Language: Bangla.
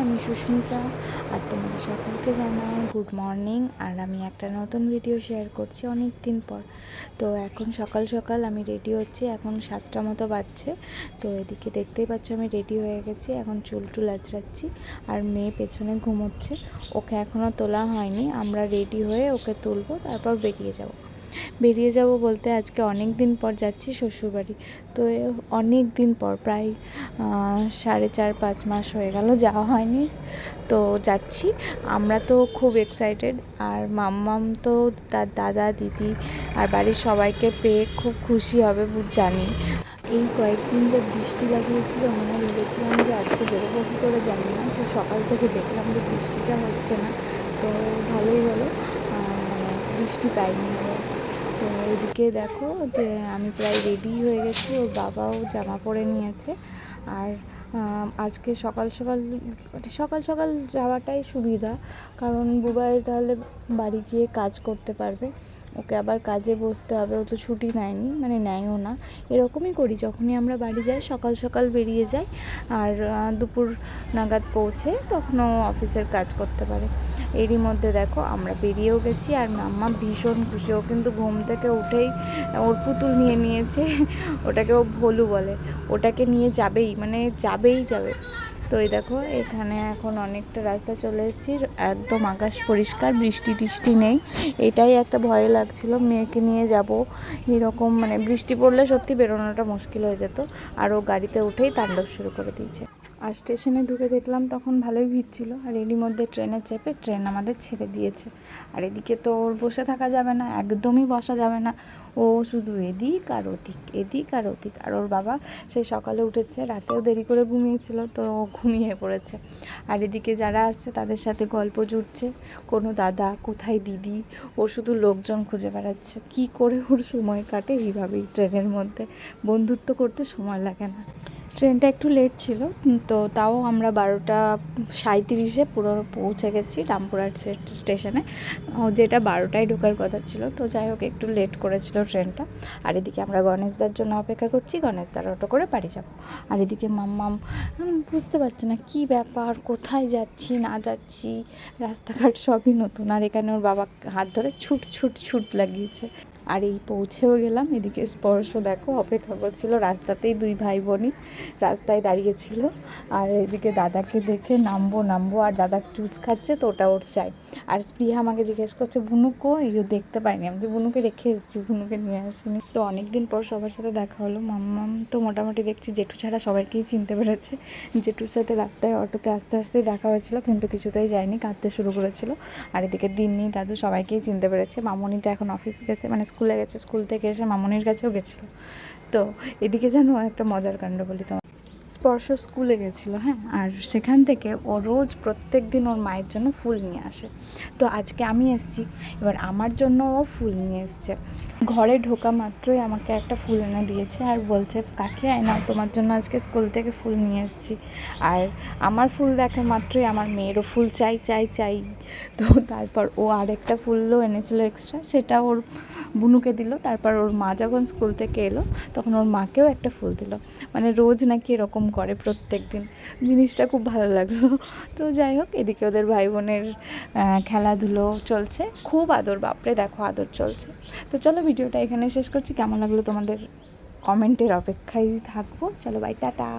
আমি সুস্মিতা আর তোমাদের সকলকে জানাই গুড মর্নিং। আর আমি একটা নতুন ভিডিও শেয়ার করছি অনেক দিন পর। তো এখন সকাল সকাল আমি রেডি হচ্ছি, এখন 7টা মতো বাজছে। তো এদিকে দেখতেই পাচ্ছ আমি রেডি হয়ে গেছি, এখন চুল টুল আঁচড়াচ্ছি। আর মেয়ে পেছনে ঘুমোচ্ছে, ওকে এখনও তোলা হয়নি। আমরা রেডি হয়ে ওকে তুলবো, তারপর বেরিয়ে যাব বলতে আজকে অনেক দিন পর যাচ্ছি শ্বশুরবাড়ি। তো অনেক দিন পর, প্রায় 4.5-5 মাস হয়ে গেল যাওয়া হয়নি। তো যাচ্ছি, আমরা তো খুব এক্সাইটেড। আর মাম্মাম তো তার দাদা দিদি আর বাড়ির সবাইকে পেয়ে খুব খুশি হবে জানি। এই কয়েকদিন যে বৃষ্টি লাগিয়েছিল, মানে ভেবেছিলাম যে আজকে বেরোবো কী করে জানি না। তো সকাল থেকে দেখলাম যে বৃষ্টিটা হচ্ছে না, তো ভালোই হলো, মানে বৃষ্টি পাইনি আমরা। তো এদিকে দেখো যে আমি প্রায় রেডি হয়ে গেছি, ওর বাবাও জামা পরে নিয়েছে। আর আজকে সকাল সকাল যাওয়াটাই সুবিধা, কারণ বুবাই তাহলে বাড়ি গিয়ে কাজ করতে পারবে। ওকে আবার কাজে বসতে হবে, ও তো ছুটি নেয়নি, মানে নেয়ও না। এরকমই করি, যখনই আমরা বাড়ি যাই সকাল সকাল বেরিয়ে যাই, আর দুপুর নাগাদ পৌঁছে তখন ও অফিসের কাজ করতে পারে। এরই মধ্যে দেখো আমরা বেরিয়েও গেছি, আর মাম্মা ভীষণ খুশি। ও কিন্তু ঘুম থেকে উঠেই ওর পুতুল নিয়ে নিয়েছে, ওটাকে ও ভোলু বলে, ওটাকে নিয়ে যাবেই, মানে যাবে। তো এই দেখো এখানে এখন অনেকটা রাস্তা চলে এসেছি, একদম আকাশ পরিষ্কার, বৃষ্টি টিষ্টি নেই। এটাই একটা ভয় লাগছিল, মেয়েকে নিয়ে যাব এরকম, মানে বৃষ্টি পড়লে সত্যি বেরোনোটা মুশকিল হয়ে যেত। আর ও গাড়িতে উঠেই তাণ্ডব শুরু করে দিয়েছে। আর স্টেশনে ঢুকে দেখলাম তখন ভালোই ভিড় ছিল, আর এরই মধ্যে ট্রেনে চেপে ট্রেন আমাদের ছেড়ে দিয়েছে। আর এদিকে তো ওর বসে থাকা যাবে না, একদমই বসা যাবে না, ও শুধু এদিক আর ওদিক। আর ওর বাবা সেই সকালে উঠেছে, রাতেও দেরি করে ঘুমিয়েছিল, তো ও ঘুমিয়ে পড়েছে। আর এদিকে যারা আসছে তাদের সাথে গল্প জুড়ছে, কোনো দাদা কোথায় দিদি, ও শুধু লোকজন খুঁজে বেড়াচ্ছে। কি করে ওর সময় কাটে এইভাবেই ট্রেনের মধ্যে, বন্ধুত্ব করতে সময় লাগে না। ট্রেনটা একটু লেট ছিল, তো তাও আমরা 12:37-এ পুরো পৌঁছে গেছি রামপুরহাট স্টেশনে, যেটা 12টায় ঢোকার কথা ছিল। তো যাই হোক একটু লেট করেছিল ট্রেনটা। আর এদিকে আমরা গণেশদার জন্য অপেক্ষা করছি, গণেশদার অটো করে বাড়ি যাব। আর এদিকে মাম্মাম বুঝতে পারছে না কি ব্যাপার, কোথায় যাচ্ছি না যাচ্ছি, রাস্তাঘাট সবই নতুন। আর এখানে ওর বাবা হাত ধরে ছুট লাগিয়েছে। আর এই পৌঁছেও গেলাম। এদিকে স্পর্শ দেখো অপেক্ষা করছিল রাস্তাতেই, 2 ভাই বোনই রাস্তায় দাঁড়িয়েছিল। আর এদিকে দাদাকে দেখে নামবো, আর দাদা জুস খাচ্ছে, তো ওটা ওর চাই। আর স্পৃহা আমাকে জিজ্ঞেস করছে বুনু কই, দেখতে পাইনি। আমি যে বুনুকে রেখে এসেছি, বুনুকে নিয়ে আসিনি। তো অনেকদিন পর সবার সাথে দেখা হলো। মাম্মাম তো মোটামুটি দেখছি জেঠু ছাড়া সবাইকেই চিনতে পেরেছে। জেঠুর সাথে রাস্তায় অটোতে আস্তে দেখা হয়েছিল, কিন্তু কিছুতেই যায়নি, কাঁদতে শুরু করেছিল। আর এদিকে দিন্নি দাদু সবাইকেই চিনতে পেরেছে। মামনি তো এখন অফিস গেছে, মানে স্কুলে গেছে, স্কুল থেকে এসে মামনির কাছেও গেছিলো। তো এদিকে জানো একটা মজার কাণ্ড বলি তোমার। স্পর্শ স্কুলে গেছিলো, হ্যাঁ, আর সেখান থেকে ও রোজ প্রত্যেক দিন ওর মায়ের জন্য ফুল নিয়ে আসে। তো আজকে আমি এসেছি, এবার আমার জন্য ও ফুল নিয়ে এসছে। ঘরে ঢোকা মাত্রই আমাকে একটা ফুল এনে দিয়েছে, আর বলছে কাকে না তোমার জন্য আজকে স্কুল থেকে ফুল নিয়ে এসেছি। আর আমার ফুল দেখা মাত্রই আমার মেয়েরও ফুল চাই। তো তারপর ও আরেকটা ফুলও এনেছিল এক্সট্রা, সেটা ওর বুনুকে দিল। তারপর ওর মা যখন স্কুল থেকে এলো তখন ওর মাকেও একটা ফুল দিল। মানে রোজ নাকি এরকম করে প্রত্যেক দিন, জিনিসটা খুব ভালো লাগলো। তো যাই হোক এদিকে ওদের ভাই বোনের খেলাধুলো চলছে, খুব আদর, বাপরে দেখো আদর চলছে। তো চলো ভিডিওটা এখানে শেষ করছি, কেমন লাগলো তোমাদের কমেন্টের অপেক্ষায় থাকবো। চলো বাই, টাটা।